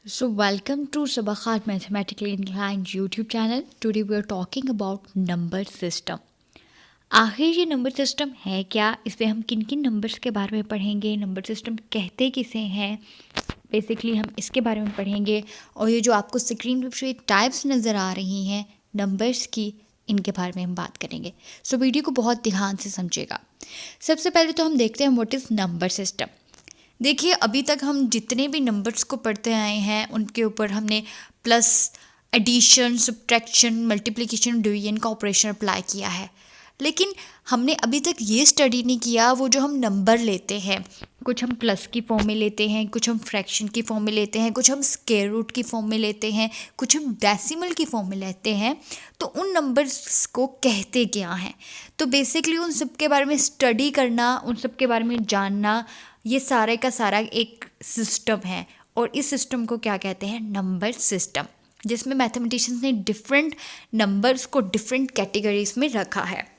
So, welcome to Sabakhat Mathematically Inclined YouTube channel. Today we are talking about number system. आखिर ये number system है क्या, इस पर हम किन किन नंबर्स के बारे में पढ़ेंगे, नंबर सिस्टम कहते किसे हैं, बेसिकली हम इसके बारे में पढ़ेंगे। और ये जो आपको स्क्रीन पर टाइप्स नज़र आ रही हैं नंबर्स की, इनके बारे में हम बात करेंगे। सो वीडियो को बहुत ध्यान से समझिएगा। सबसे पहले तो हम देखते हैं व्हाट इज़ नंबर सिस्टम। देखिए, अभी तक हम जितने भी नंबर्स को पढ़ते आए हैं उनके ऊपर हमने plus, addition, subtraction, multiplication, division का ऑपरेशन अप्लाई किया है। लेकिन हमने अभी तक ये स्टडी नहीं किया वो जो हम नंबर लेते हैं, कुछ हम प्लस की फॉर्म में लेते हैं, कुछ हम फ्रैक्शन की फॉर्म में लेते हैं, कुछ हम स्क्वायर रूट की फॉर्म में लेते हैं, कुछ हम डेसिमल की फॉर्म में लेते हैं। तो उन नंबर्स को कहते क्या हैं? तो बेसिकली उन सब के बारे में स्टडी करना, उन सब के बारे में जानना, ये सारे का सारा एक सिस्टम है। और इस सिस्टम को क्या कहते हैं? नंबर सिस्टम, जिसमें मैथमेटिशियंस ने डिफरेंट नंबर्स को डिफरेंट कैटेगरीज में रखा है।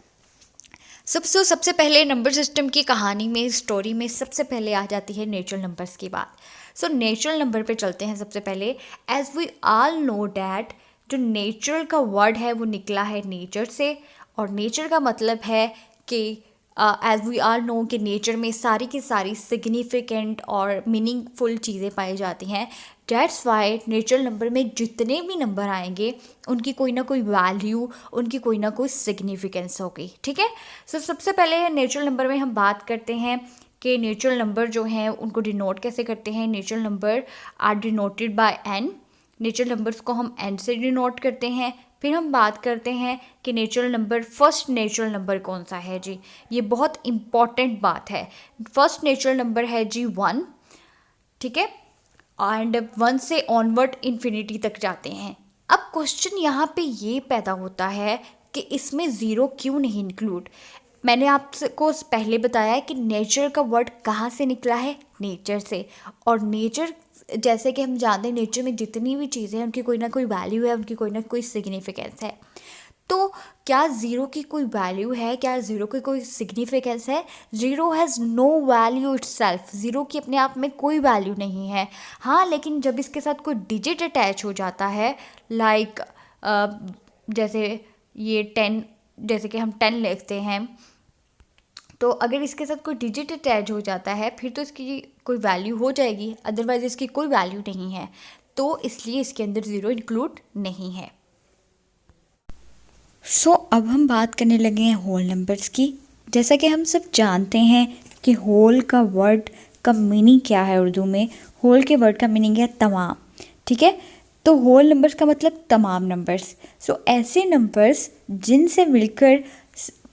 सबसे पहले नंबर सिस्टम की कहानी में, स्टोरी में सबसे पहले आ जाती है नेचुरल नंबर्स की बात। सो नेचुरल नंबर पे चलते हैं सबसे पहले। As we all know that जो नेचुरल का वर्ड है वो निकला है नेचर से, और नेचर का मतलब है कि एज वी आर नो कि नेचर में सारी की सारी सिग्निफिकेंट और मीनिंगफुल चीज़ें पाई जाती हैं। डैट्स वाई नेचुरल नंबर में जितने भी नंबर आएंगे उनकी कोई ना कोई वैल्यू, उनकी कोई ना कोई सिग्निफिकेंस होगी। ठीक है। सो सबसे पहले नेचुरल नंबर में हम बात करते हैं कि नेचुरल नंबर जो हैं उनको डिनोट कैसे करते हैं। Natural number are denoted by N. Natural numbers को हम एन से डिनोट करते हैं। फिर हम बात करते हैं कि natural number, first natural number कौन सा है जी। ये बहुत इम्पॉर्टेंट बात है। फर्स्ट नेचुरल नंबर है जी 1। ठीक है। एंड 1 से ऑनवर्ड इन्फिनिटी तक जाते हैं। अब क्वेश्चन यहाँ पे ये पैदा होता है कि इसमें ज़ीरो क्यों नहीं इंक्लूड। मैंने आपको पहले बताया कि नेचर का वर्ड कहाँ से निकला है? नेचर से। और नेचर, जैसे कि हम जानते हैं, नेचर में जितनी भी चीज़ें हैं उनकी कोई ना कोई वैल्यू है, उनकी कोई ना कोई सिग्निफिकेंस है। तो क्या ज़ीरो की कोई वैल्यू है? क्या ज़ीरो की कोई सिग्निफिकेंस है? Zero has no value itself. Zero की अपने आप में कोई वैल्यू नहीं है। हाँ, लेकिन जब इसके साथ कोई डिजिट अटैच हो जाता है, लाइक जैसे ये 10, जैसे कि हम 10 लिखते हैं, तो अगर इसके साथ कोई डिजिट अटैच हो जाता है फिर तो इसकी कोई वैल्यू हो जाएगी, अदरवाइज इसकी कोई वैल्यू नहीं है। तो इसलिए इसके अंदर ज़ीरो इंक्लूड नहीं है। अब हम बात करने लगे हैं होल नंबर्स की। जैसा कि हम सब जानते हैं कि होल का वर्ड का मीनिंग क्या है उर्दू में। होल के वर्ड का मीनिंग है तमाम। ठीक है। तो होल नंबर्स का मतलब तमाम नंबर्स। ऐसे नंबर्स जिनसे मिलकर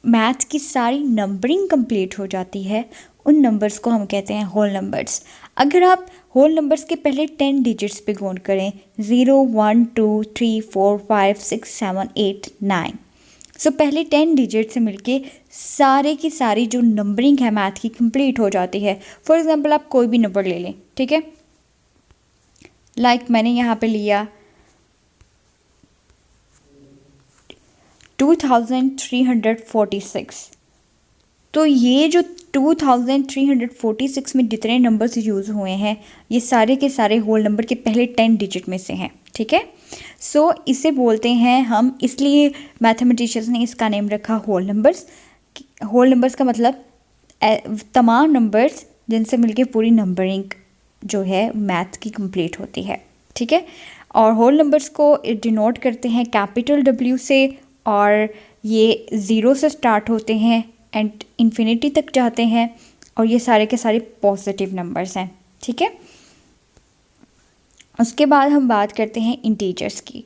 मैथ की सारी नंबरिंग कंप्लीट हो जाती है, उन नंबर्स को हम कहते हैं होल नंबर्स। अगर आप होल नंबर्स के पहले 10 डिजिट्स पे काउंट करें, 0, 1, 2, 3, 4, 5, 6, 7, 8, 9। पहले 10 डिजिट से मिलके सारे की सारी जो नंबरिंग है मैथ की कंप्लीट हो जाती है। फॉर एग्जांपल आप कोई भी नंबर ले लें। ठीक है। लाइक मैंने यहाँ पे लिया 2346। तो ये जो 2346 में जितने नंबर्स यूज़ हुए हैं ये सारे के सारे होल नंबर के पहले 10 डिजिट में से हैं। ठीक है। इसे बोलते हैं हम, इसलिए मैथमेटिशियंस ने इसका नेम रखा होल नंबर्स। होल नंबर्स का मतलब तमाम नंबर्स जिनसे मिलके पूरी नंबरिंग जो है मैथ की कंप्लीट होती है। ठीक है। और होल नंबर्स को डिनोट करते हैं कैपिटल W से, और ये 0 से स्टार्ट होते हैं एंड इन्फिनिटी तक जाते हैं, और ये सारे के सारे पॉजिटिव नंबर्स हैं। ठीक है। उसके बाद हम बात करते हैं इंटीजर्स की।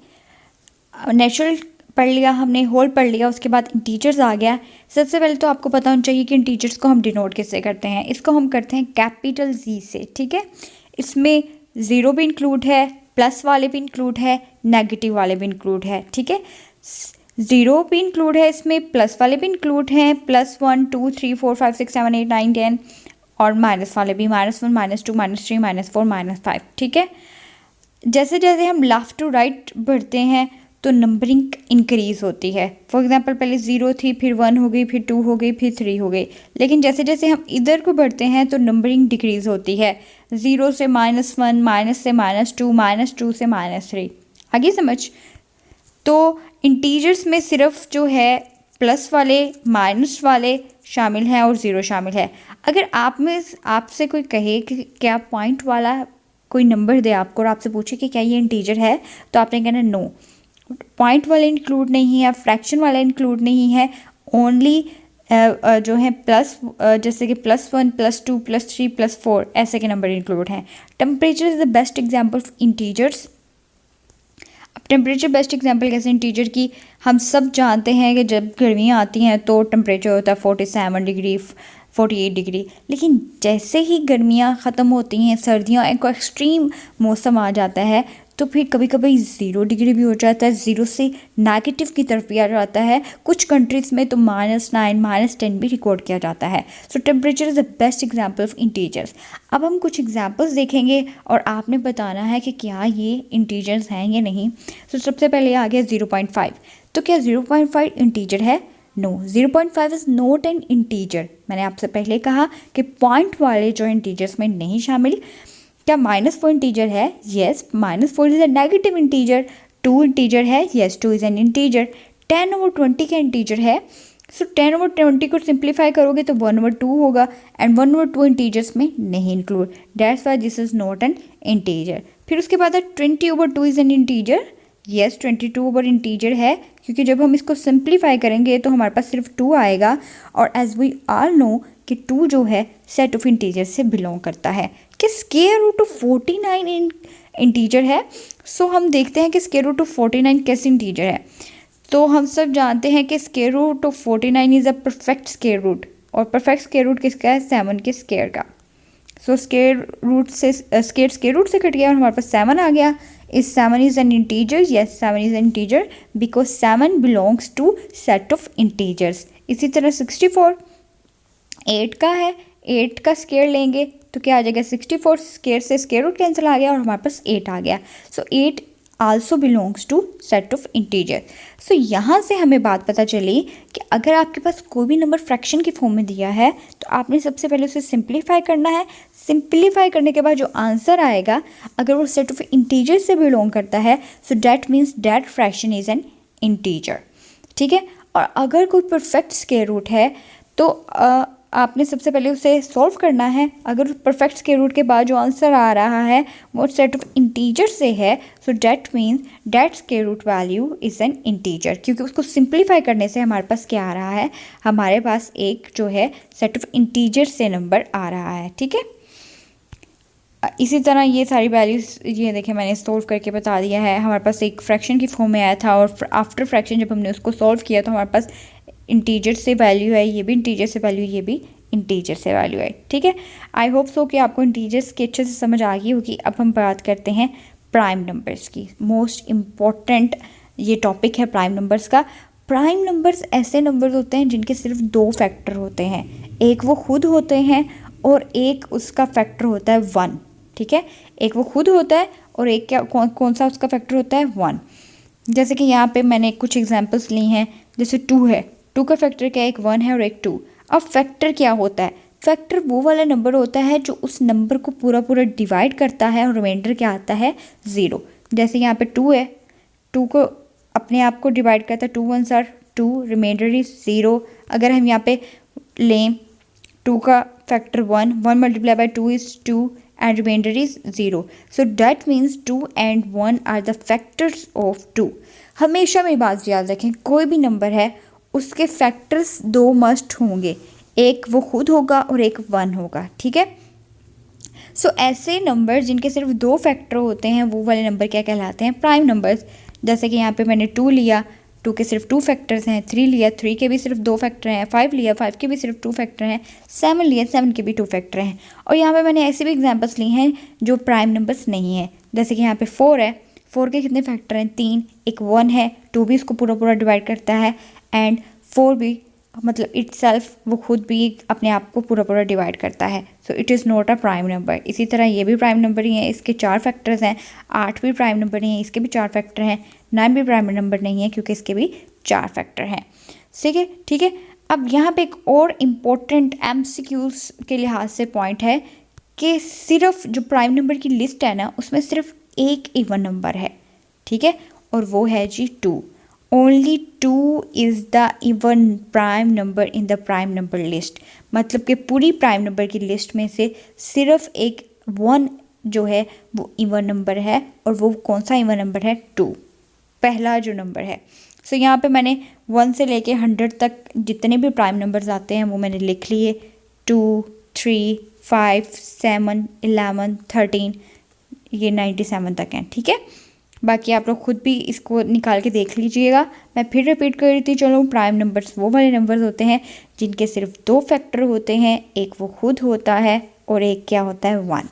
नेचुरल पढ़ लिया हमने, होल पढ़ लिया, उसके बाद इंटीजर्स आ गया। सबसे पहले तो आपको पता होना चाहिए कि इंटीजर्स को हम डिनोट किससे करते हैं। इसको हम करते हैं कैपिटल Z से। ठीक है। इसमें ज़ीरो भी इंक्लूड है, प्लस वाले भी इंक्लूड है, नेगेटिव वाले भी इंक्लूड है। ठीक है। ज़ीरो भी इंक्लूड है इसमें, प्लस वाले भी इंक्लूड हैं, +1, +2, +3, +4, +5, +6, +7, +8, +9, +10, और माइनस वाले भी, -1, -2, -3, -4, -5। ठीक है। जैसे जैसे हम लेफ़्ट टू राइट बढ़ते हैं तो नंबरिंग इंक्रीज़ होती है। फॉर एग्जांपल पहले 0 थी, फिर 1 हो गई, फिर 2 हो गई, फिर 3 हो गई। लेकिन जैसे जैसे हम इधर को बढ़ते हैं तो नंबरिंग डिक्रीज़ होती है। 0 से -1, माइनस से -2, -2 से -3। आगे समझ। तो इंटीजर्स में सिर्फ जो है प्लस वाले, माइनस वाले शामिल हैं और 0 शामिल है। अगर आपसे कोई कहे कि क्या पॉइंट वाला कोई नंबर दे आपको और आपसे पूछे कि क्या ये इंटीजर है, तो आपने कहना नो, पॉइंट वाले इंक्लूड नहीं है, फ्रैक्शन वाला इंक्लूड नहीं है, ओनली जो है प्लस, जैसे कि +1, +2, +3, +4 ऐसे के नंबर इंक्लूड हैं। Temperature is the best example of integers. अब टेम्परेचर बेस्ट एग्जाम्पल कैसे इंटीजर की, हम सब जानते हैं कि जब गर्मियाँ आती हैं तो टेम्परेचर होता है 47 डिग्री, 48 डिग्री। लेकिन जैसे ही गर्मियाँ ख़त्म होती हैं, सर्दियाँ एक एक्सट्रीम मौसम आ जाता है, तो फिर कभी कभी 0 डिग्री भी हो जाता है, 0 से नेगेटिव की तरफ भी आ जाता है। कुछ कंट्रीज़ में तो -9, -10 भी रिकॉर्ड किया जाता है। सो temperature is the best example of integers. अब हम कुछ एग्जाम्पल्स देखेंगे और आपने बताना है कि क्या ये इंटीजर्स हैं या नहीं। सो सबसे पहले आ गया 0.5। तो क्या 0.5 इंटीजर है? No, 0.5 is not an integer. मैंने आपसे पहले कहा कि पॉइंट वाले जो इंटीजर्स में नहीं शामिल। क्या -4 इंटीजर है? Yes, -4 is a negative integer. 2 integer है? Yes, 2 is an integer. 10/20 का इंटीजर है? सो 10/20 को सिंप्लीफाई करोगे तो 1/2 होगा, एंड 1/2 इंटीजर्स में नहीं include, that's why this is not an integer. फिर उसके बाद है 20/2 is an integer. Yes, 22 integer है, क्योंकि जब हम इसको सिंप्लीफाई करेंगे तो हमारे पास सिर्फ 2 आएगा, और एज वी ऑल नो कि 2 जो है सेट ऑफ इंटीजर से बिलोंग करता है। कि स्क्वायर रूट ऑफ 49 इंटीजर है। सो हम देखते हैं कि स्क्वायर रूट ऑफ 49 कैसे इंटीजर है। तो हम सब जानते हैं कि square root of 49 is a perfect square root, और परफेक्ट स्क्वायर रूट किसका है? 7 के स्क्वायर का। सो स्क्वायर रूट से स्क्वायर रूट से कट गया और हमारे पास 7 आ गया। Is 7 is an integer? Yes, 7 is an integer because 7 belongs to set of integers. इसी तरह 64 8 का है, 8 का स्क्वायर लेंगे तो क्या आ जाएगा? 64। स्क्वायर से स्क्वायर रूट कैंसिल आ गया और हमारे पास 8 आ गया। So 8 also belongs to set of integer. So यहाँ से हमें बात पता चली कि अगर आपके पास कोई भी नंबर फ्रैक्शन की फॉर्म में दिया है तो आपने सबसे पहले उसे सिंप्लीफाई करना है। सिंप्लीफाई करने के बाद जो आंसर आएगा, अगर वो सेट ऑफ इंटीजर से बिलोंग करता है, so that means that fraction is an integer. ठीक है। और अगर कोई परफेक्ट स्क्वायर रूट है तो आपने सबसे पहले उसे सॉल्व करना है। अगर परफेक्ट स्क्वायर रूट के बाद जो आंसर आ रहा है वो सेट ऑफ इंटीजर से है, so that means that square root value is an integer, क्योंकि उसको सिंप्लीफाई करने से हमारे पास क्या आ रहा है? हमारे पास एक जो है सेट ऑफ इंटीजर से नंबर आ रहा है। ठीक है। इसी तरह ये सारी वैल्यूज़, ये देखें मैंने सॉल्व करके बता दिया है। हमारे पास एक फ्रैक्शन की फॉर्म में आया था और आफ्टर फ्रैक्शन जब हमने उसको सॉल्व किया तो हमारे पास इंटीजर से वैल्यू है, ये भी इंटीजर से वैल्यू, ये भी इंटीजर से वैल्यू है। ठीक है। आई होप सो कि आपको इंटीजर्स की अच्छे से समझ आ गई होगी। अब हम बात करते हैं प्राइम नंबर्स की। मोस्ट इम्पॉर्टेंट ये टॉपिक है प्राइम नंबर्स का। प्राइम नंबर्स ऐसे नंबर्स होते हैं जिनके सिर्फ 2 फैक्टर होते हैं। एक वो खुद होते हैं और एक उसका फैक्टर होता है 1। ठीक है। एक वो खुद होता है और एक क्या कौन सा उसका फैक्टर होता है? 1। जैसे कि यहाँ पे मैंने कुछ एग्जांपल्स ली हैं। जैसे 2 है, 2 का फैक्टर क्या है? एक 1 है और एक 2। अब फैक्टर क्या होता है? फैक्टर वो वाला नंबर होता है जो उस नंबर को पूरा डिवाइड करता है और रिमाइंडर क्या आता है? 0। जैसे यहाँ पे 2 है, 2 को अपने आप को डिवाइड करता है, 2 1s are 2, रिमाइंडर इज 0। अगर हम यहाँ पे लें 2 का factor 1, 1 multiply by 2 is 2 and remainder is 0. So that means 2 and 1 are the factors of 2. हमेशा मेरी बात याद रखें, कोई भी नंबर है उसके फैक्टर्स 2 मस्ट होंगे। एक वो खुद होगा और एक 1 होगा। ठीक है। सो ऐसे नंबर जिनके सिर्फ 2 फैक्टर होते हैं वो वाले नंबर क्या कहलाते हैं? Prime numbers. जैसे कि यहाँ पे मैंने 2 लिया, 2 के सिर्फ 2 फैक्टर्स हैं। 3 लिया, 3 के भी सिर्फ 2 फैक्टर हैं। 5 लिया, 5 के भी सिर्फ 2 फैक्टर हैं। 7 लिया, 7 के भी 2 फैक्टर हैं। और यहाँ पे मैंने ऐसे भी एग्जांपल्स ली हैं जो प्राइम नंबर्स नहीं हैं। जैसे कि यहाँ पे 4 है, 4 के कितने फैक्टर हैं? 3। एक 1 है, 2 भी इसको पूरा डिवाइड करता है, एंड 4 भी मतलब इटसेल्फ वो खुद भी अपने आप को पूरा पूरा डिवाइड करता है, so it is not a prime number. इसी तरह ये भी प्राइम नंबर ही है, इसके 4 फैक्टर्स हैं। 8 भी प्राइम नंबर ही है, इसके भी 4 फैक्टर हैं। 9 भी प्राइम नंबर नहीं है क्योंकि इसके भी 4 फैक्टर हैं। ठीक है। अब यहाँ पे एक और इम्पोर्टेंट MCQs के लिहाज से पॉइंट है कि सिर्फ जो प्राइम नंबर की लिस्ट है ना, उसमें सिर्फ एक इवन नंबर है, ठीक है, और वो है जी 2। Only 2 is the even prime number in the prime number list. मतलब कि पूरी प्राइम नंबर की लिस्ट में से सिर्फ एक 1 जो है वो इवन नंबर है, और वो कौन सा इवन नंबर है? 2, पहला जो नंबर है। सो यहाँ पे मैंने 1 से लेके 100 तक जितने भी प्राइम नंबर्स आते हैं वो मैंने लिख लिए। 2, 3, 5, 7, 11, 13, ये 97 तक हैं, ठीक है। बाकी आप लोग खुद भी इसको निकाल के देख लीजिएगा। मैं फिर रिपीट कर रही थी, चलो प्राइम नंबर्स वो वाले नंबर्स होते हैं जिनके सिर्फ 2 फैक्टर होते हैं, एक वो खुद होता है और एक क्या होता है? 1।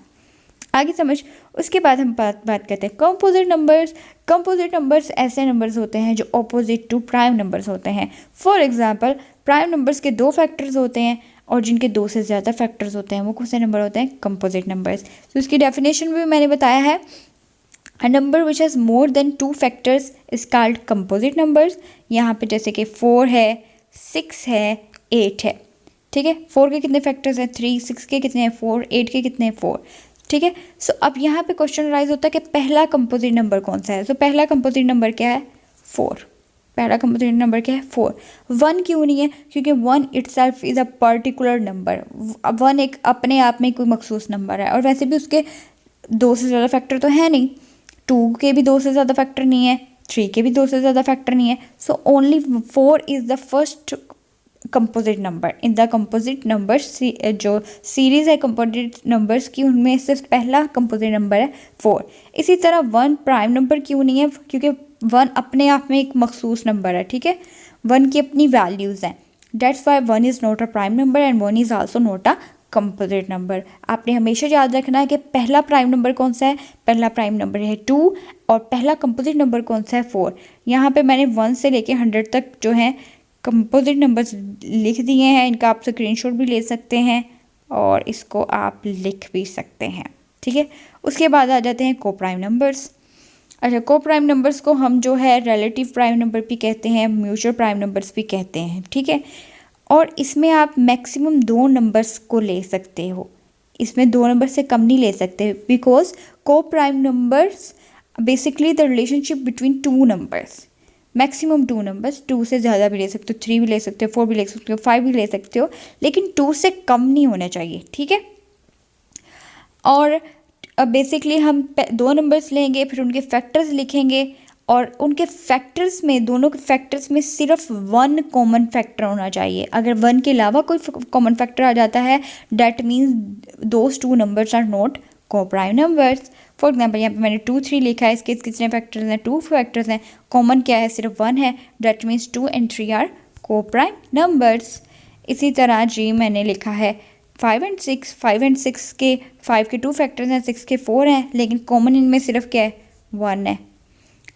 आगे समझ। उसके बाद हम बात करते हैं कंपोजिट नंबर्स। कंपोजिट नंबर्स ऐसे नंबर्स होते हैं जो ऑपोजिट टू प्राइम नंबर्स होते हैं। फॉर एग्जांपल, प्राइम नंबर्स के 2 फैक्टर्स होते हैं और जिनके 2 से ज़्यादा फैक्टर्स होते हैं, वो कौन से नंबर होते हैं? Composite numbers. तो इसकी डेफिनेशन भी मैंने बताया है। A number which has more than 2 factors is called composite numbers। यहाँ पे जैसे कि 4 है, 6 है, 8 है, ठीक है। 4 के कितने फैक्टर्स हैं? 3। 6 के कितने हैं? 4। 8 के कितने हैं? 4, ठीक है। सो अब यहाँ पे क्वेश्चन राइज होता है कि पहला कंपोजिट नंबर कौन सा है? सो पहला कंपोजिट नंबर क्या है? 4। पहला कंपोजिट नंबर क्या है? 4। 1 क्यों नहीं है? क्योंकि 1 itself is a particular number. 1 एक अपने आप में कोई मखसूस नंबर है, और वैसे भी उसके 2 से ज़्यादा फैक्टर तो है नहीं। 2 के भी 2 से ज़्यादा फैक्टर नहीं है, 3 के भी 2 से ज़्यादा फैक्टर नहीं है। So only 4 is the first composite number in the composite numbers. जो सीरीज़ है कंपोजिट नंबर्स की, उनमें सिर्फ पहला कंपोजिट नंबर है 4। इसी तरह 1 प्राइम नंबर क्यों नहीं है? क्योंकि 1 अपने आप में एक मखसूस नंबर है, ठीक है। 1 की अपनी वैल्यूज़ हैं। That's why 1 is not a prime number and 1 is also not a composite number. आपने हमेशा याद रखना है कि पहला प्राइम नंबर कौन सा है? पहला प्राइम नंबर है 2, और पहला कंपोजिट नंबर कौन सा है? 4। यहाँ पे मैंने 1 से लेके 100 तक जो है कंपोजिट नंबर्स लिख दिए हैं। इनका आप स्क्रीनशॉट भी ले सकते हैं और इसको आप लिख भी सकते हैं, ठीक है। उसके बाद आ जाते हैं को प्राइम नंबर्स। अच्छा, को प्राइम नंबर्स को हम जो है रिलेटिव प्राइम नंबर भी कहते हैं, म्यूचुअल प्राइम नंबर्स भी कहते हैं, ठीक है। और इसमें आप मैक्सिमम 2 नंबर्स को ले सकते हो, इसमें 2 नंबर से कम नहीं ले सकते, बिकॉज को prime numbers basically the relationship between 2 numbers. Maximum 2 numbers, 2 से ज़्यादा भी ले सकते हो, 3 भी ले सकते हो, 4 भी ले सकते हो, 5 भी ले सकते हो, लेकिन 2 से कम नहीं होना चाहिए, ठीक है। और बेसिकली हम 2 नंबर्स लेंगे, फिर उनके फैक्टर्स लिखेंगे, और उनके फैक्टर्स में, दोनों के फैक्टर्स में सिर्फ 1 कॉमन फैक्टर होना चाहिए। अगर 1 के अलावा कोई कॉमन फैक्टर आ जाता है, that means those 2 numbers are not coprime numbers. For example, यहाँ पे मैंने 2, 3 लिखा है, इसके कितने फैक्टर्स हैं? 2 फैक्टर्स हैं। कॉमन क्या है? सिर्फ 1 है, that means 2 and 3 are coprime numbers. इसी तरह जी मैंने लिखा है 5 and 6। 5 and 6 के 5 के 2 फैक्टर्स हैं, 6 के 4 हैं, लेकिन कॉमन इनमें सिर्फ क्या है? 1 है।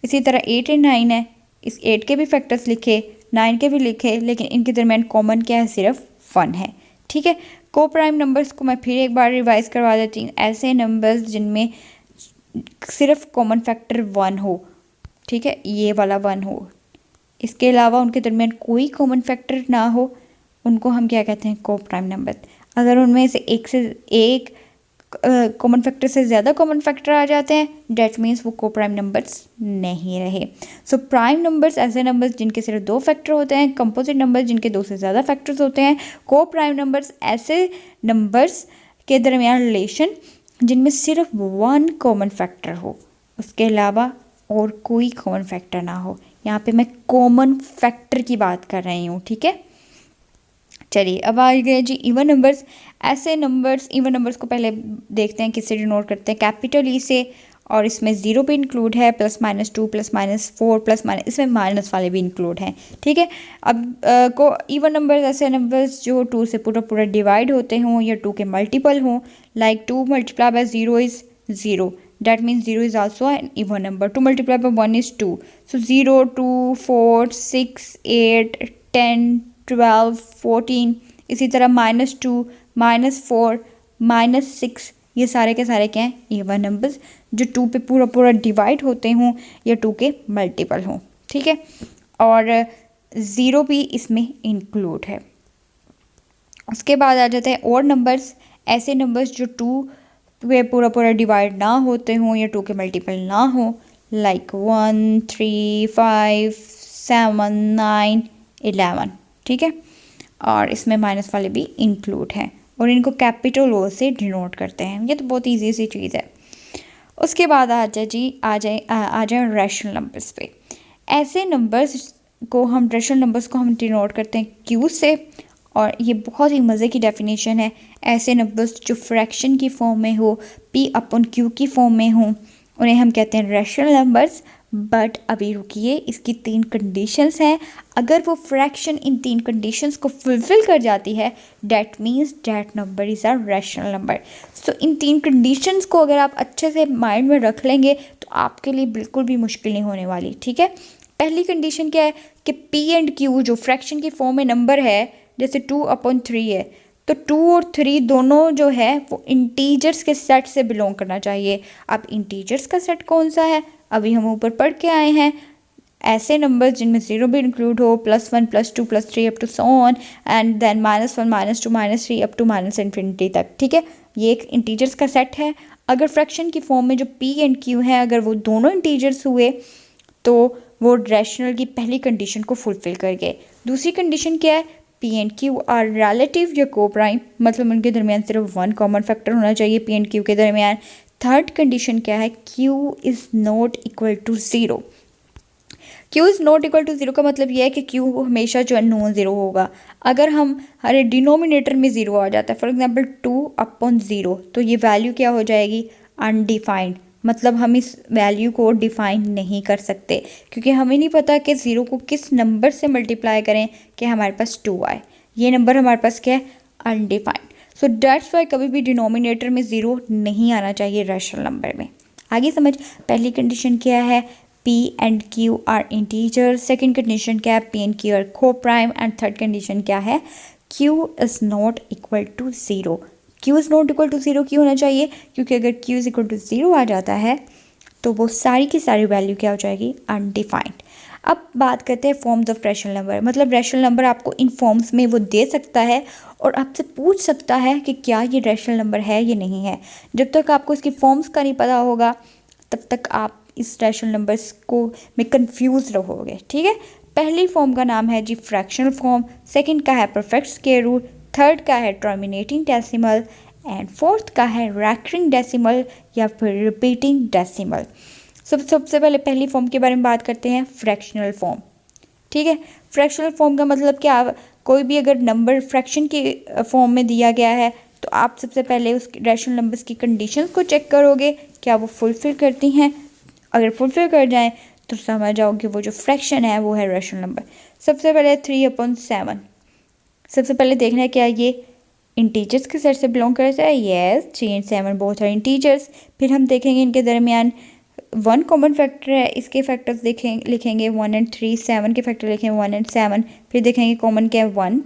इसी तरह 8 and 9 है, इस 8 के भी फैक्टर्स लिखे, 9 के भी लिखे, लेकिन इनके दरमियान कॉमन क्या है? सिर्फ 1 है, ठीक है। को प्राइम नंबर्स को मैं फिर एक बार रिवाइज करवा देती हूँ। ऐसे नंबर्स जिनमें सिर्फ कॉमन फैक्टर 1 हो, ठीक है, ये वाला 1 हो, इसके अलावा उनके दरमियान कोई कॉमन फैक्टर ना हो, उनको हम क्या कहते हैं? को प्राइम नंबर। अगर उनमें से एक कॉमन फैक्टर से ज़्यादा कॉमन फैक्टर आ जाते हैं, डेट मीन्स वो को प्राइम नंबर्स नहीं रहे। सो प्राइम नंबर्स ऐसे नंबर्स जिनके सिर्फ 2 फैक्टर होते हैं, कंपोजिट नंबर्स जिनके 2 से ज़्यादा फैक्टर्स होते हैं, को प्राइम नंबर्स ऐसे नंबर्स के दरमियान रिलेशन जिनमें सिर्फ 1 कॉमन फैक्टर हो, उसके अलावा और कोई कॉमन फैक्टर ना हो। यहाँ पे मैं कॉमन फैक्टर की बात कर रही हूँ, ठीक है। चलिए अब आ गए जी इवन नंबर्स। ऐसे नंबर्स, इवन नंबर्स को पहले देखते हैं किससे डिनोट करते हैं? कैपिटल ई से, और इसमें 0 भी इंक्लूड है, +-2, +-4, +-, इसमें माइनस वाले भी इंक्लूड हैं, ठीक है। अब को इवन नंबर्स ऐसे नंबर्स जो 2 से पूरा डिवाइड होते हों या 2 के मल्टीपल हों, like 2 × 0 is 0, that means 0 is also an even number. 2 × 1 is 2. So 0, 2, 4, 6, 8, 10, 12, 14, इसी तरह -2, -4, -6, ये सारे के सारे क्या हैं, इवन नंबर्स जो 2 पे पूरा पूरा डिवाइड होते हों या 2 के मल्टीपल हों, ठीक है। और 0 भी इसमें इंक्लूड है। उसके बाद आ जाते हैं और नंबर्स, ऐसे नंबर्स जो 2 पे पूरा पूरा डिवाइड ना होते हों या 2 के मल्टीपल ना हो, लाइक 1, 3, 5, 7, 9, 11, ठीक है। और इसमें माइनस वाले भी इंक्लूड हैं और इनको कैपिटल ओ से डिनोट करते हैं। ये तो बहुत ईजी सी चीज़ है। उसके बाद आ जाए रैशनल नंबर्स पे। ऐसे नंबर्स को हम रैशनल नंबर्स को हम डिनोट करते हैं क्यू से, और ये बहुत ही मज़े की डेफिनेशन है। ऐसे नंबर्स जो फ्रैक्शन की फॉर्म में हो, P/Q की फॉर्म में हो, उन्हें हम कहते हैं रैशनल नंबर्स। बट अभी रुकिए, इसकी 3 कंडीशंस हैं। अगर वो फ्रैक्शन इन 3 कंडीशंस को फुलफ़िल कर जाती है, that means that number is a rational number. So in 3 conditions को अगर आप अच्छे से माइंड में रख लेंगे तो आपके लिए बिल्कुल भी मुश्किल नहीं होने वाली, ठीक है। पहली कंडीशन क्या है कि P&Q जो फ्रैक्शन की फॉर्म में नंबर है, जैसे 2/3 है, तो 2 और 3 दोनों जो है वो इंटीजर्स के सेट से बिलोंग करना चाहिए। अब इंटीजर्स का सेट कौन सा है, अभी हम ऊपर पढ़ के आए हैं। ऐसे नंबर्स जिनमें 0 भी इंक्लूड हो, +1, +2, +3 up to so on, and then -1, -2, -3 up to -infinity तक, ठीक है। ये एक इंटीजर्स का सेट है। अगर फ्रैक्शन की फॉर्म में जो P&Q है, अगर वो दोनों इंटीजर्स हुए तो वो रैशनल की पहली कंडीशन को फुलफ़िल कर गए। दूसरी कंडीशन क्या है, P&Q आर रिलेटिव या को प्राइम, मतलब उनके दरमियान सिर्फ 1 कॉमन फैक्टर होना चाहिए P&Q के दरमियान। थर्ड कंडीशन क्या है, Q is not equal to 0। Q is not equal to 0 का मतलब यह है कि Q हमेशा जो है नॉन ज़ीरो होगा। अगर हमारे डिनोमिनेटर में 0 आ जाता है, फॉर एग्जांपल 2/0, तो ये वैल्यू क्या हो जाएगी, अनडिफाइंड। मतलब हम इस वैल्यू को डिफाइन नहीं कर सकते, क्योंकि हमें नहीं पता कि 0 को किस नंबर से मल्टीप्लाई करें कि हमारे पास 2 आए। ये नंबर हमारे पास क्या है, अनडिफाइंड। सो डैट्स वाई कभी भी डिनोमिनेटर में 0 नहीं आना चाहिए रैशनल नंबर में। आगे समझ, पहली कंडीशन क्या है, P&Q are integer. Second condition क्या है, P&Q आर को प्राइम। एंड थर्ड कंडीशन क्या है, Q is not equal to 0। Q is not equal to 0 क्यों होना चाहिए, क्योंकि अगर Q इज़ इक्वल टू 0 आ जाता है तो वो सारी की सारी वैल्यू क्या हो जाएगी, अनडिफाइंड। अब बात करते हैं फॉर्म्स ऑफ रैशनल नंबर। मतलब रैशनल नंबर आपको इन फॉर्म्स में वो दे सकता है और आपसे पूछ सकता है कि क्या ये रैशनल नंबर है या नहीं है। जब तक आपको इसकी फॉर्म्स का नहीं पता होगा तब तक आप इस रैशनल नंबर्स को में कंफ्यूज रहोगे, ठीक है। पहली फॉर्म का नाम है जी फ्रैक्शनल फॉर्म, सेकंड का है परफेक्ट स्क्वायर रूट, थर्ड का है टर्मिनेटिंग डेसिमल, एंड फोर्थ का है रैकरिंग डेसिमल या फिर रिपीटिंग डेसिमल। सबसे पहले पहली फॉर्म के बारे में बात करते हैं, फ्रैक्शनल फॉर्म, ठीक है। फ्रैक्शनल फॉर्म का मतलब क्या, कोई भी अगर नंबर फ्रैक्शन के फॉर्म में दिया गया है तो आप सबसे पहले उस रैशनल नंबर्स की कंडीशंस को चेक करोगे, क्या वो फुलफ़िल करती हैं। अगर फुलफ़िल कर जाएं तो समझ जाओ कि वो जो फ्रैक्शन है वो है रैशनल नंबर। सबसे पहले 3/7, सबसे पहले देखना है क्या ये इंटीजर्स के सेट से बिलोंग करता है, yes 3 and 7 both are integers. फिर हम देखेंगे इनके दरमियान 1 कॉमन फैक्टर है, इसके फैक्टर्स लिखेंगे 1 and 3, 7 के फैक्टर लिखेंगे 1 and 7। फिर देखेंगे कॉमन क्या है 1,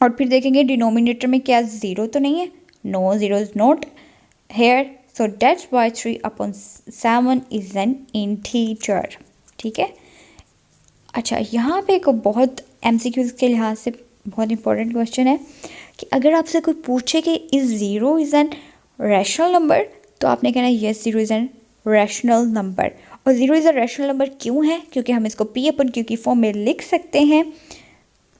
और फिर देखेंगे डिनोमिनेटर में क्या 0 तो नहीं है, no 0 is not here, so that's why 3/7 is an integer, ठीक है। अच्छा, यहाँ पे एक बहुत MCQs के लिहाज से बहुत इंपॉर्टेंट क्वेश्चन है कि अगर आपसे कोई पूछे कि is 0 is an rational number, तो आपने कहना है yes 0 is an rational number. और 0 इज़ अ रैशनल नंबर क्यों है, क्योंकि हम इसको P/Q की फॉर्म में लिख सकते हैं,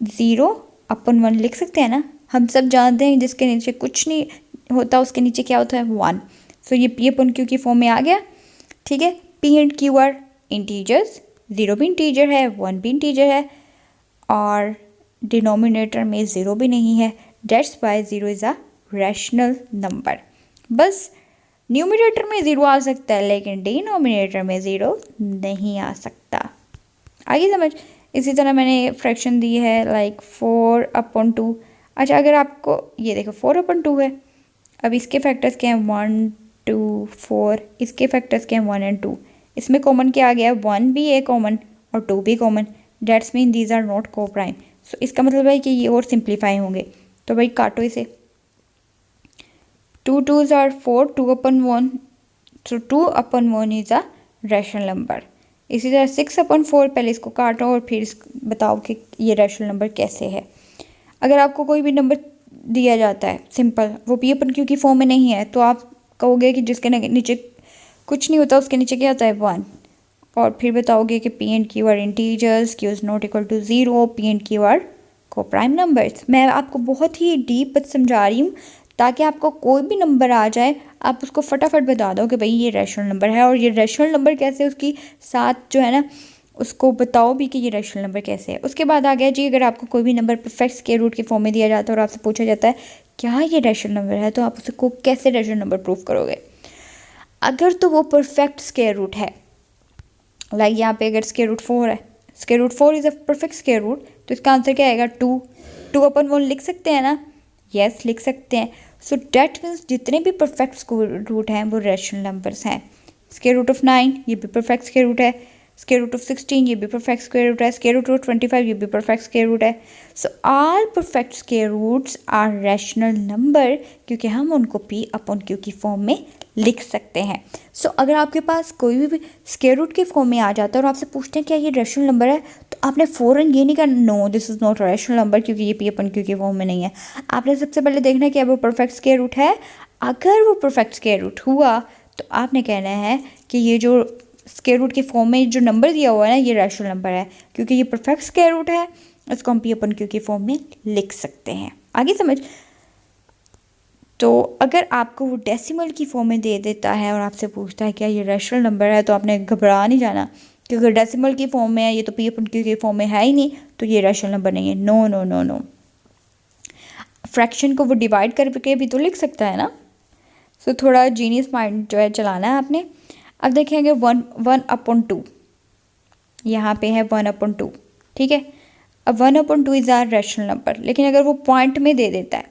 0/1 लिख सकते हैं ना। हम सब जानते हैं जिसके नीचे कुछ नहीं होता उसके नीचे क्या होता है, 1। सो ये P/Q की फॉर्म में आ गया, ठीक है। P&Q आर इंटीजर्स, 0 भी इंटीजर है, 1 भी इंटीजर है, और डिनोमिनेटर में 0 भी नहीं है, that's why 0 is a rational number. बस न्यूमरेटर में 0 आ सकता है लेकिन डिनोमिनेटर में 0 नहीं आ सकता। आगे समझ। इसी तरह मैंने फ्रैक्शन दी है लाइक 4/2। अच्छा, अगर आपको ये देखो 4/2 है, अब इसके फैक्टर्स क्या हैं 1, 2, 4, इसके फैक्टर्स क्या हैं 1 and 2। इसमें कॉमन क्या आ गया, 1 भी है कॉमन और 2 भी common, that's mean these are not coprime. So इसका मतलब है कि ये और सिंप्लीफाई होंगे। तो भाई काटो इसे, 2 2s are 4, 2/1, so 2/1 is a rational number. इसी तरह 6/4, पहले इसको काटो और फिर बताओ कि ये रैशनल नंबर कैसे है। अगर आपको कोई भी नंबर दिया जाता है सिंपल, वो P/Q की फॉर्म में नहीं है, तो आप कहोगे कि जिसके नीचे कुछ नहीं होता उसके नीचे क्या होता है 1, और फिर बताओगे कि P and Q are integers, Q is not equal to 0, P and Q are coprime numbers. मैं आपको बहुत ही डीप समझा रही हूँ ताकि आपको कोई भी नंबर आ जाए आप उसको फटाफट बता दो कि भाई ये रैशनल नंबर है, और ये रैशनल नंबर कैसे, उसकी साथ जो है ना उसको बताओ भी कि ये रैशनल नंबर कैसे है। उसके बाद आ गया जी, अगर आपको कोई भी नंबर परफेक्ट स्क्वायर रूट के फॉर्म में दिया जाता है और आपसे पूछा जाता है क्या ये रैशनल नंबर है, तो आप उसको कैसे रैशनल नंबर प्रूफ करोगे। अगर तो वो परफेक्ट स्क्वायर रूट है, लाइक यहाँ पे अगर स्क्वायर रूट 4 है, square root 4 is a perfect square root, तो इसका आंसर क्या आएगा 2। 2/1 लिख सकते हैं ना, यस लिख सकते हैं। सो डैट मीन्स जितने भी परफेक्ट स्क्वायर रूट हैं वो रैशनल नंबर्स हैं। स्क्वायर रूट ऑफ 9 ये भी परफेक्ट स्क्वायर रूट है, स्क्वायर रूट ऑफ 16 ये भी परफेक्ट स्क्वायर रूट है, स्क्वायर रूट ऑफ 25 ये भी परफेक्ट स्क्वायर रूट है। So all perfect square roots are rational number, क्योंकि हम उनको P/Q की फॉर्म में लिख सकते हैं। सो अगर आपके पास कोई भी स्क्वायर रूट के फॉर्म में आ जाता है और आपसे पूछते हैं क्या ये रैशनल नंबर है, तो आपने फ़ौरन ये नहीं कहा no this is not rational number, क्योंकि ये P/Q की फॉर्म में नहीं है। आपने सबसे पहले देखना है कि वो परफेक्ट स्क्वायर रूट है। अगर वो परफेक्ट स्क्वायर रूट हुआ तो आपने कहना है कि ये जो स्क्वायर रूट के फॉर्म में जो नंबर दिया हुआ है ना ये रैशनल नंबर है, क्योंकि ये परफेक्ट स्क्वायर रूट है, इसको हम P/Q की फॉर्म में लिख सकते हैं। आगे समझ। तो अगर आपको वो डेसिमल की फॉर्म में दे देता है और आपसे पूछता है क्या ये रैशनल नंबर है, तो आपने घबरा नहीं जाना, क्योंकि अगर डेसिमल की फॉर्म में है, ये तो P/Q की फॉर्म में है ही नहीं, तो ये रैशनल नंबर नहीं है। No no no no, fraction को वो डिवाइड करके भी तो लिख सकता है ना। सो थोड़ा जीनियस माइंड जो है चलाना है आपने। अब देखेंगे 1/2, यहाँ पे है 1/2, ठीक है। अब 1/2 इज़ आर रैशनल नंबर, लेकिन अगर वो पॉइंट में दे देता है,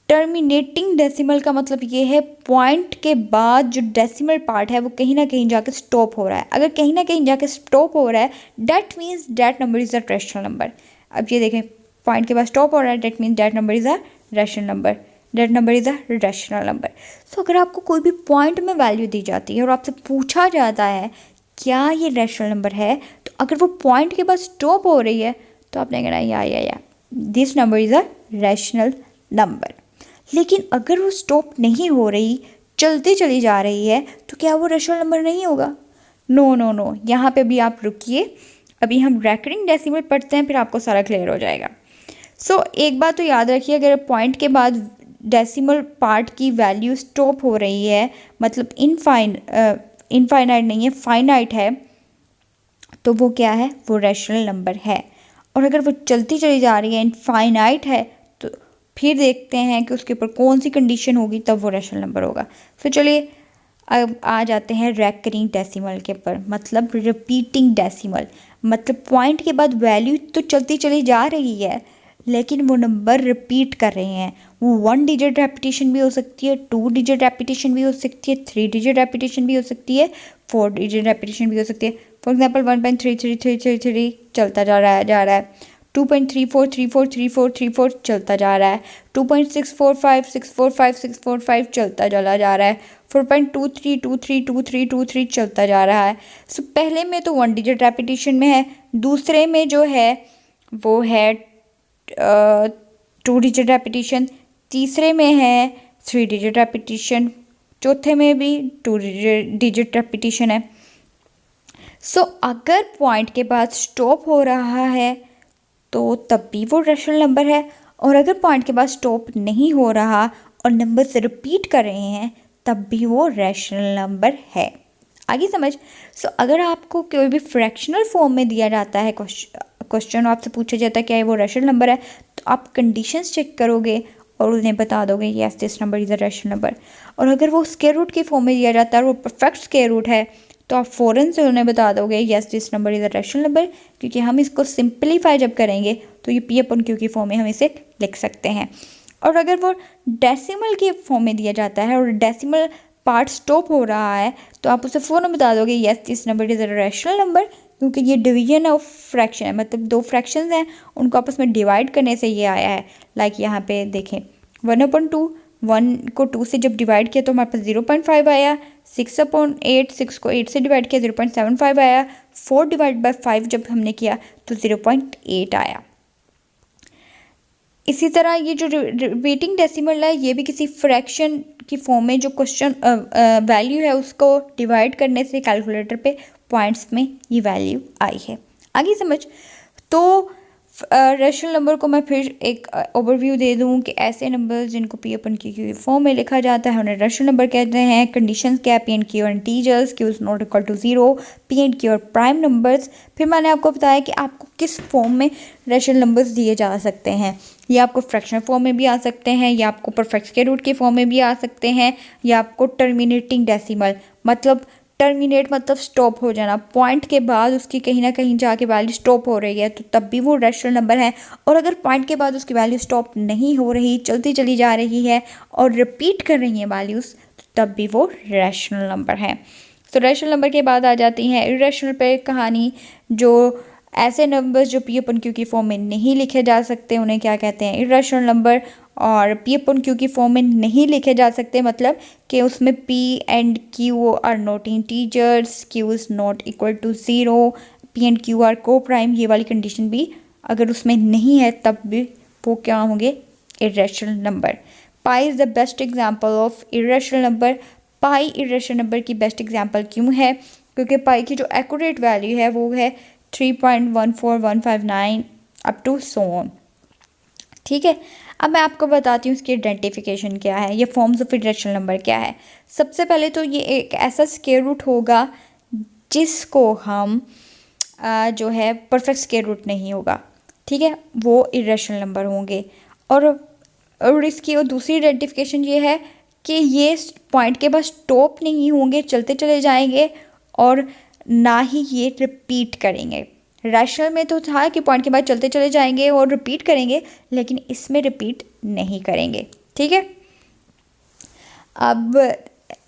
टर्मिनेटिंग डेसिमल का मतलब ये है पॉइंट के बाद जो डेसिमल पार्ट है वो कहीं ना कहीं जाके स्टॉप हो रहा है। अगर कहीं ना कहीं जाके स्टॉप हो रहा है that means that number is a rational number. अब ये देखें, पॉइंट के बाद स्टॉप हो रहा है, that means that number is a rational number, that number is a rational number. So अगर आपको कोई भी पॉइंट में वैल्यू दी जाती है और आपसे पूछा जाता है क्या ये रैशनल नंबर है, तो अगर वो पॉइंट के बाद स्टॉप हो रही है तो आपने कहना या this number is a rational number. लेकिन अगर वो स्टॉप नहीं हो रही, चलती चली जा रही है, तो क्या वो रैशनल नंबर नहीं होगा। नो नो नो, यहाँ पे भी आप रुकिए, अभी हम रेकरिंग डेसिमल पढ़ते हैं, फिर आपको सारा क्लियर हो जाएगा। सो एक बात तो याद रखिए, अगर पॉइंट के बाद डेसिमल पार्ट की वैल्यू स्टॉप हो रही है, मतलब इनफाइनाइट नहीं है, फाइनाइट है, तो वो क्या है, वो रैशनल नंबर है। और अगर वो चलती चली जा रही है, इनफाइनाइट है, तो फिर देखते हैं कि उसके ऊपर कौन सी कंडीशन होगी, तब वो रैशनल नंबर होगा। फिर चलिए अब आ जाते हैं रेकरिंग डेसिमल के ऊपर, मतलब रिपीटिंग डेसिमल। मतलब पॉइंट के बाद वैल्यू तो चलती चली जा रही है, लेकिन वो नंबर रिपीट कर रहे हैं। वो 1 डिजिट रेपिटेशन भी हो सकती है, 2 डिजिट रेपिटेशन भी हो सकती है, 3 डिजिट रेपिटेशन भी हो सकती है, 4 डिजिट रेपिटेशन भी हो सकती है। फॉर एग्जांपल 1.333333 चलता जा रहा है, 2.34343434 चलता जा रहा है, 2.645645 चलता चला जा रहा है, 4.23232323 चलता जा रहा है। सो पहले में तो 1 डिजिट रेपिटेशन में है, दूसरे में जो है वो है 2 डिजिट रेपिटेशन, तीसरे में है 3 डिजिट रेपिटेशन, चौथे में भी 2 डिजिट रेपिटेशन है। सो अगर पॉइंट के बाद स्टॉप हो रहा है तो तब भी वो रैशनल नंबर है, और अगर पॉइंट के बाद स्टॉप नहीं हो रहा और नंबर से रिपीट कर रहे हैं तब भी वो रैशनल नंबर है। आगे समझ। सो अगर आपको कोई भी फ्रैक्शनल फॉर्म में दिया जाता है क्वेश्चन, आपसे पूछा जाता है क्या वो रैशनल नंबर है, तो आप कंडीशंस चेक करोगे और उन्हें बता दोगे yes this number is a rational number. और अगर वो स्क्वायर रूट के फॉर्म में दिया जाता है और वो परफेक्ट स्क्वायर रूट है, तो आप फ़ौरन से उन्हें बता दोगे yes this number is a rational number, क्योंकि हम इसको सिंप्लीफाई जब करेंगे तो ये P/Q की फॉर्म में हम इसे लिख सकते हैं। और अगर वो डेसिमल के फॉर्म में दिया जाता है और डेसिमल पार्ट स्टॉप हो रहा है, तो आप उसे फ़ौरन बता दोगे yes this number is a rational number, क्योंकि ये डिवीजन ऑफ फ्रैक्शन है, मतलब दो फ्रैक्शंस हैं उनको आपस में डिवाइड करने से ये आया है। लाइक यहाँ पे देखें 1/2, 1 को 2 से जब डिवाइड किया तो हमारे पास 0.5 आया, 6/8, 6 को 8 से डिवाइड किया 0.75 आया, 4/5 जब हमने किया तो 0.8 आया। इसी तरह ये जो रिपीटिंग डेसिमल है ये भी किसी फ्रैक्शन की फॉर्म में जो क्वेश्चन वैल्यू है उसको डिवाइड करने से कैलकुलेटर पे पॉइंट्स में ये वैल्यू आई है। आगे समझ। तो रेशनल नंबर को मैं फिर एक ओवरव्यू दे दूं कि ऐसे नंबर्स जिनको P/Q की फॉर्म में लिखा जाता है उन्हें रेशनल नंबर कहते हैं। कंडीशंस क्या है? P&Q और integers, Q is not equal to 0, P&Q और प्राइम नंबर्स। फिर मैंने आपको बताया कि आपको किस फॉर्म में रेशनल नंबर्स दिए जा सकते हैं। ये आपको फ्रैक्शनल फॉर्म में भी आ सकते हैं, या आपको परफेक्ट स्क्वायर रूट के फॉर्म में भी आ सकते हैं, या आपको टर्मिनेटिंग डेसिमल मतलब टर्मिनेट मतलब स्टॉप हो जाना, पॉइंट के बाद उसकी कहीं ना कहीं जाके वैल्यू स्टॉप हो रही है तो तब भी वो रैशनल नंबर है। और अगर पॉइंट के बाद उसकी वैल्यू स्टॉप नहीं हो रही, चलती चली जा रही है और रिपीट कर रही है वैल्यूज़, तो तब भी वो रैशनल नंबर है। तो रैशनल नंबर के बाद आ जाती हैं इरेशनल पे कहानी। जो ऐसे नंबर्स जो P/Q की फॉर्म में नहीं लिखे जा सकते उन्हें क्या कहते हैं? Irrational number. और P/Q की फॉर्म में नहीं लिखे जा सकते मतलब कि उसमें P&Q are not integers, Q is not equal to 0, P&Q are coprime, ये वाली कंडीशन भी अगर उसमें नहीं है तब भी वो क्या होंगे? Irrational number. Pi is the best example of irrational number. Pi irrational number की बेस्ट एग्जाम्पल क्यों है? क्योंकि पाई की जो एक्यूरेट वैल्यू है वो है 3.14159 अप टू सो ऑन। ठीक है, अब मैं आपको बताती हूँ इसकी आइडेंटिफिकेशन क्या है, ये फॉर्म्स ऑफ इरेशनल नंबर क्या है। सबसे पहले तो ये एक ऐसा स्क्वायर रूट होगा जिसको हम जो है परफेक्ट स्क्वायर रूट नहीं होगा, ठीक है, वो इरेशनल नंबर होंगे। और इसकी और दूसरी आइडेंटिफिकेशन ये है कि ये पॉइंट के बाद स्टॉप नहीं होंगे, चलते चले जाएंगे, और ना ही ये रिपीट करेंगे। रैशनल में तो था कि पॉइंट के बाद चलते चले जाएंगे और रिपीट करेंगे, लेकिन इसमें रिपीट नहीं करेंगे। ठीक है, अब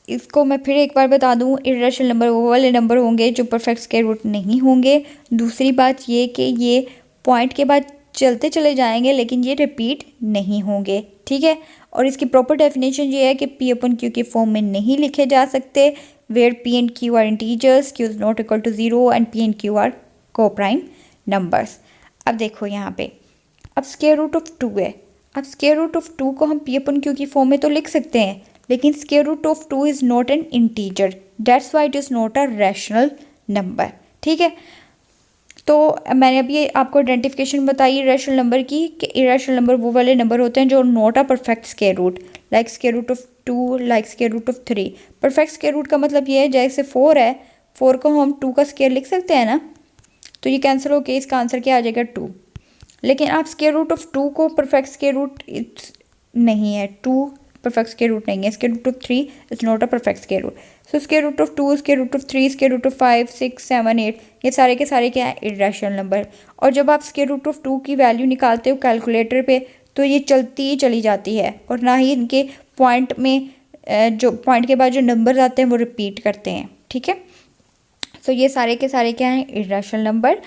इसको मैं फिर एक बार बता दूं, इरेशनल नंबर वो वाले नंबर होंगे जो परफेक्ट स्क्वायर रूट नहीं होंगे। दूसरी बात ये कि ये पॉइंट के बाद चलते चले जाएंगे लेकिन ये रिपीट नहीं होंगे। ठीक है, और इसकी प्रॉपर डेफिनेशन ये है कि P/Q की फॉर्म में नहीं लिखे जा सकते, where P&Q are integers, Q is not equal to 0 and P&Q are coprime numbers. अब देखो यहाँ पे, अब स्क्वायर रूट ऑफ 2 है। अब स्क्वायर रूट ऑफ 2 को हम P/Q की फॉर्म में तो लिख सकते हैं, लेकिन square root of 2 is not an integer, that's why it is not a rational number. ठीक है, तो मैंने अभी आपको आइडेंटिफिकेशन बताई रैशनल नंबर की कि इरेशनल नंबर वो वाले नंबर होते हैं जो not a perfect square root, like square root of 2, like square root of 3। Perfect square root का मतलब ये है जैसे 4 है, 4 को हम 2 का स्क्वायर लिख सकते हैं ना, तो ये कैंसिल होकर इसका आंसर क्या आ जाएगा? 2। लेकिन आप स्क्वायर रूट ऑफ 2 को परफेक्ट स्क्वायर रूट नहीं है, 2 परफेक्ट स्क्वायर रूट नहीं है। Square root of 3 is not a perfect square root. So square root of 2, square root of 3, square root of 5, 6, 7, 8 ये सारे के सारे क्या है? Irrational number. और जब आप स्क्वायर रूट ऑफ 2 की वैल्यू निकालते हो कैलकुलेटर पे तो ये चलती ही चली जाती है, और ना ही इनके पॉइंट में जो पॉइंट के बाद जो नंबर आते हैं वो रिपीट करते हैं। ठीक है, तो ये सारे के सारे क्या हैं? Irrational number.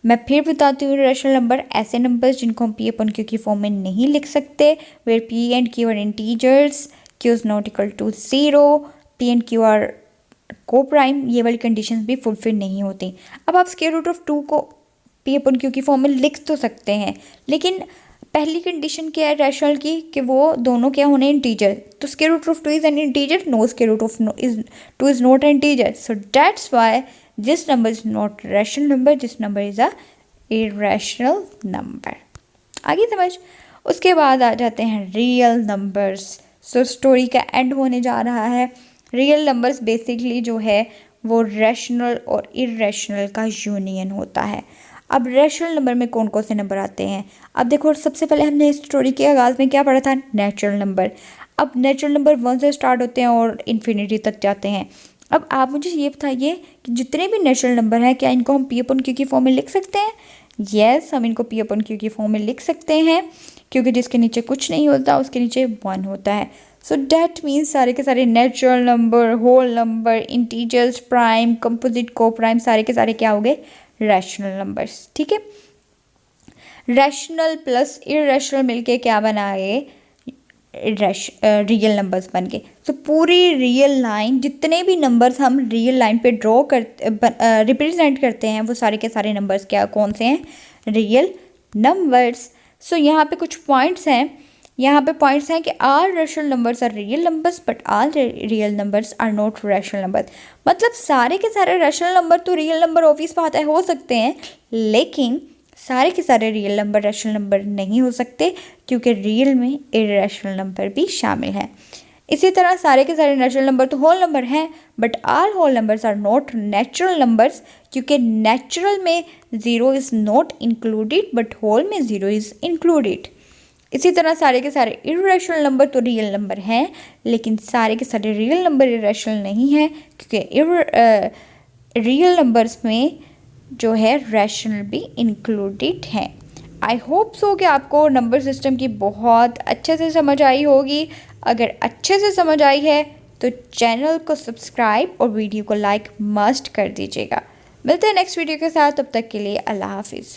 मैं फिर बताती हूँ, इरेशनल नंबर ऐसे नंबर्स जिनको हम P/Q की फॉर्म में नहीं लिख सकते, where P&Q are integers, Q is not equal to 0, P&Q are coprime, ये वाली कंडीशंस भी फुलफिल नहीं होती। अब आप स्क्वायर रूट ऑफ 2 को P/Q की फॉर्म में लिख तो सकते हैं, लेकिन पहली कंडीशन क्या है रैशनल की कि वो दोनों क्या होने? इंटीजर। तो square root of 2 is an integer? No, square root of 2 is not an integer, so that's why this number is not rational number, this number is a irrational number। आगे समझ। उसके बाद आ जाते हैं रियल नंबर्स। सो स्टोरी का and होने जा रहा है। रियल नंबर्स बेसिकली जो है वो रैशनल और इरेशनल का यूनियन होता है। अब रैशनल नंबर में कौन कौन से नंबर आते हैं? अब देखो, सबसे पहले हमने इस स्टोरी के आगाज़ में क्या पढ़ा था? Natural number. अब नेचुरल नंबर 1 से स्टार्ट होते हैं और इन्फिनिटी तक जाते हैं। अब आप मुझे ये बताइए कि जितने भी नेचुरल नंबर हैं क्या इनको हम P/Q की फॉर्म में लिख सकते हैं? यस, हम इनको P/Q की फॉर्म में लिख सकते हैं, क्योंकि जिसके नीचे कुछ नहीं होता उसके नीचे 1 होता है। सो डैट मीन्स सारे के सारे natural number, whole number, integers, prime, composite, coprime, सारे के सारे क्या हो गए? Rational numbers. ठीक है, रैशनल प्लस इरेशनल मिलके क्या बना ये रियल नंबर्स बन गए। तो पूरी रियल लाइन, जितने भी नंबर्स हम रियल लाइन पे ड्रॉ रिप्रेजेंट करते हैं, वो सारे के सारे नंबर्स क्या कौन से हैं, रियल नंबर्स। सो यहाँ पे कुछ पॉइंट्स हैं, यहाँ पे पॉइंट्स हैं कि all rational numbers are real numbers but all real numbers are not rational numbers. मतलब सारे के सारे रैशनल नंबर तो रियल नंबर ऑब्वियस बात है हो सकते हैं, लेकिन सारे के सारे रियल नंबर रैशनल नंबर नहीं हो सकते, क्योंकि रियल में इरेशनल नंबर भी शामिल है। इसी तरह सारे के सारे नेचुरल नंबर तो होल नंबर हैं, but all whole numbers are not natural numbers, क्योंकि नेचुरल में zero is not included but whole में ज़ीरो इज़ इंक्लूडेड। इसी तरह सारे के सारे इरेशनल नंबर तो रियल नंबर हैं, लेकिन सारे के सारे रियल नंबर इरेशनल नहीं हैं, क्योंकि रियल नंबर्स में जो है रैशनल भी इंक्लूडेड हैं। आई होप सो कि आपको नंबर सिस्टम की बहुत अच्छे से समझ आई होगी। अगर अच्छे से समझ आई है तो चैनल को सब्सक्राइब और वीडियो को लाइक मस्ट कर दीजिएगा। मिलते हैं नेक्स्ट वीडियो के साथ, तब तक के लिए अल्लाह हाफिज़।